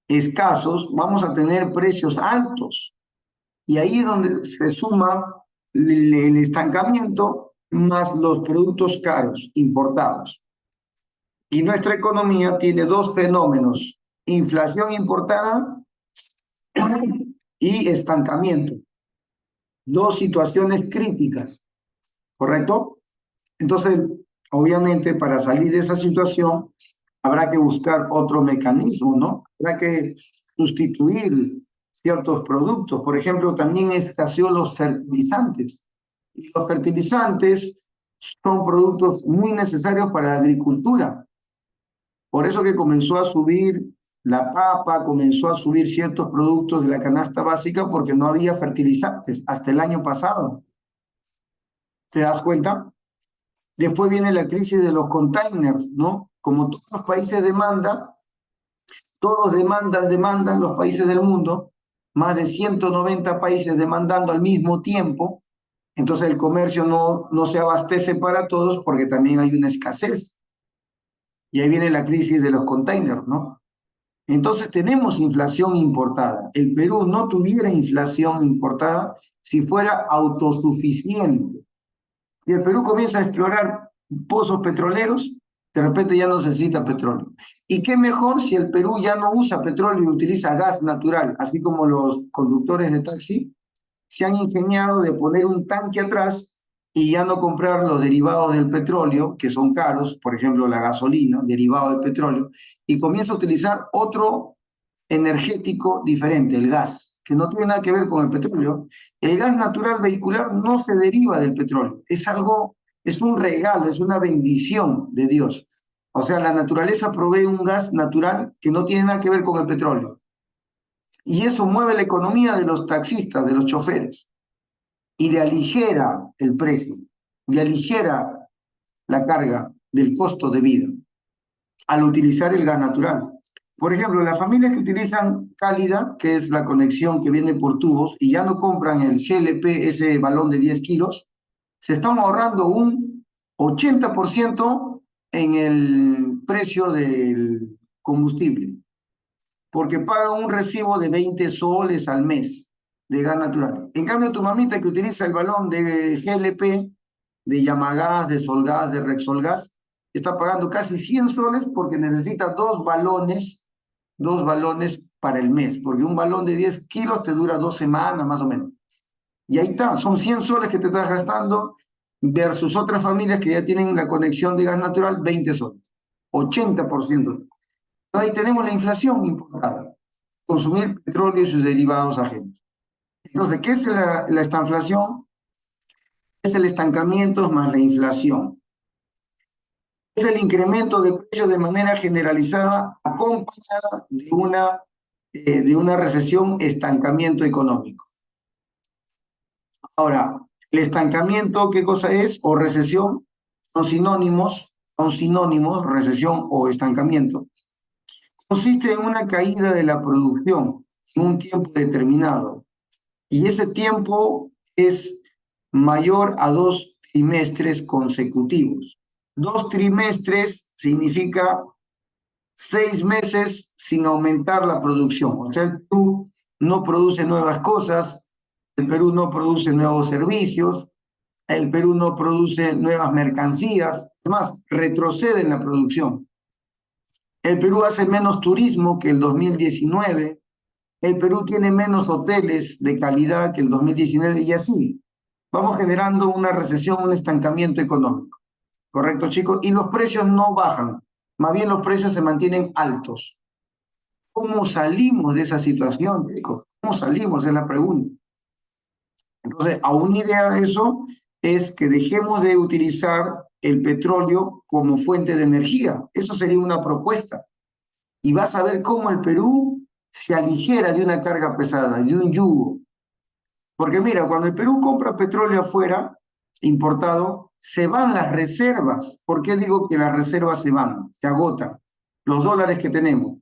escasos, vamos a tener precios altos. Y ahí es donde se suma el estancamiento más los productos caros importados. Y nuestra economía tiene dos fenómenos: inflación importada y estancamiento. Dos situaciones críticas, ¿correcto? Entonces, obviamente, para salir de esa situación, habrá que buscar otro mecanismo, ¿no? Habrá que sustituir ciertos productos. Por ejemplo, también escaseó los fertilizantes. Y los fertilizantes son productos muy necesarios para la agricultura. Por eso que comenzó a subir la papa, comenzó a subir ciertos productos de la canasta básica porque no había fertilizantes hasta el año pasado. ¿Te das cuenta? Después viene la crisis de los containers, ¿no? Como todos los países demandan, todos demandan los países del mundo, más de 190 países demandando al mismo tiempo, entonces el comercio no se abastece para todos porque también hay una escasez. Y ahí viene la crisis de los containers, ¿no? Entonces tenemos inflación importada. El Perú no tuviera inflación importada si fuera autosuficiente. Y el Perú comienza a explorar pozos petroleros, de repente ya no necesita petróleo. ¿Y qué mejor si el Perú ya no usa petróleo y utiliza gas natural, así como los conductores de taxi se han ingeniado de poner un tanque atrás y ya no comprar los derivados del petróleo, que son caros, por ejemplo la gasolina, derivado del petróleo, y comienza a utilizar otro energético diferente, el gas, que no tiene nada que ver con el petróleo. El gas natural vehicular no se deriva del petróleo, es un regalo, es una bendición de Dios. O sea, la naturaleza provee un gas natural que no tiene nada que ver con el petróleo. Y eso mueve la economía de los taxistas, de los choferes, y le aligera el precio, le aligera la carga del costo de vida al utilizar el gas natural. Por ejemplo, las familias que utilizan Cálida, que es la conexión que viene por tubos, y ya no compran el GLP, ese balón de 10 kilos, se están ahorrando un 80% en el precio del combustible, porque pagan un recibo de 20 soles al mes de gas natural. En cambio, tu mamita que utiliza el balón de GLP, de Yamagas, de Solgas, de Rexolgas, está pagando casi 100 soles porque necesita dos balones para el mes, porque un balón de 10 kilos te dura 2 semanas más o menos. Y ahí está, son 100 soles que te estás gastando versus otras familias que ya tienen la conexión de gas natural, 20 soles, 80%. Ahí tenemos la inflación importada, consumir petróleo y sus derivados ajenos. Entonces, ¿qué es la estanflación? Es el estancamiento más la inflación. Es el incremento de precios de manera generalizada acompañada de una recesión, estancamiento económico. Ahora, el estancamiento, ¿qué cosa es? O recesión, son sinónimos, recesión o estancamiento. Consiste en una caída de la producción en un tiempo determinado. Y ese tiempo es mayor a 2 trimestres consecutivos. 2 trimestres significa 6 meses sin aumentar la producción. O sea, el Perú no produce nuevas cosas, el Perú no produce nuevos servicios, el Perú no produce nuevas mercancías, además, retrocede en la producción. El Perú hace menos turismo que el 2019, el Perú tiene menos hoteles de calidad que el 2019 y así. Vamos generando una recesión, un estancamiento económico. ¿Correcto, chicos? Y los precios no bajan, más bien los precios se mantienen altos. ¿Cómo salimos de esa situación, chicos? ¿Cómo salimos? Es la pregunta. Entonces, a una idea de eso es que dejemos de utilizar el petróleo como fuente de energía. Eso sería una propuesta. Y vas a ver cómo el Perú se aligera de una carga pesada, de un yugo. Porque mira, cuando el Perú compra petróleo afuera, importado, se van las reservas. ¿Por qué digo que las reservas se van? Se agotan los dólares que tenemos.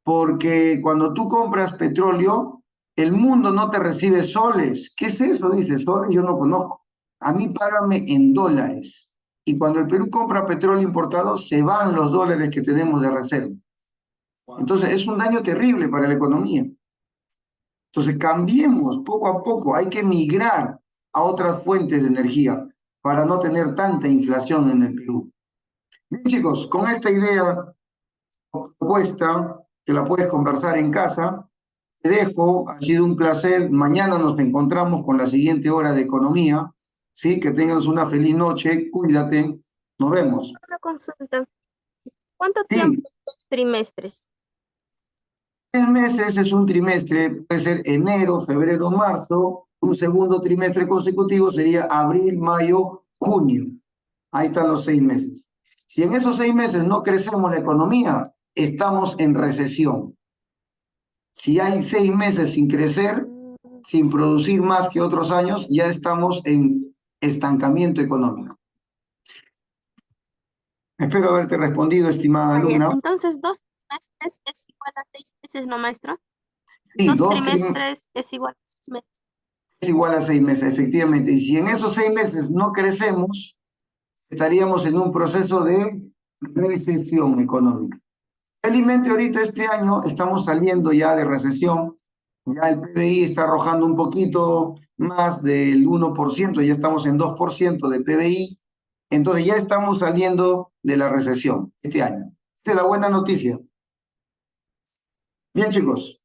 Porque cuando tú compras petróleo, el mundo no te recibe soles. ¿Qué es eso? Dice, soles yo no conozco. A mí págame en dólares. Y cuando el Perú compra petróleo importado, se van los dólares que tenemos de reserva. Entonces es un daño terrible para la economía. Entonces cambiemos poco a poco, hay que migrar a otras fuentes de energía para no tener tanta inflación en el Perú. Bien chicos, con esta idea propuesta, que la puedes conversar en casa, te dejo, ha sido un placer, mañana nos encontramos con la siguiente hora de economía, ¿sí? Que tengas una feliz noche, cuídate, nos vemos. Una consulta, ¿cuánto Sí. tiempo? 2 trimestres. 3 meses es un trimestre, puede ser enero, febrero, marzo. Un segundo trimestre consecutivo sería abril, mayo, junio. Ahí están los 6 meses. Si en esos 6 meses no crecemos la economía, estamos en recesión. Si hay 6 meses sin crecer, sin producir más que otros años, ya estamos en estancamiento económico. Espero haberte respondido, estimada alumna. Entonces, 2 trimestres es igual a 6 meses, ¿no, maestro? Sí, 2 2 trimestres es igual a 6 meses. es igual a 6 meses, efectivamente. Y si en esos 6 meses no crecemos, estaríamos en un proceso de recesión económica. Felizmente ahorita este año estamos saliendo ya de recesión, ya el PBI está arrojando un poquito más del 1%, ya estamos en 2% de PBI, entonces ya estamos saliendo de la recesión este año. Esta es la buena noticia. Bien chicos,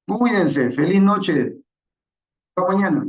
cuídense, feliz noche, hasta mañana.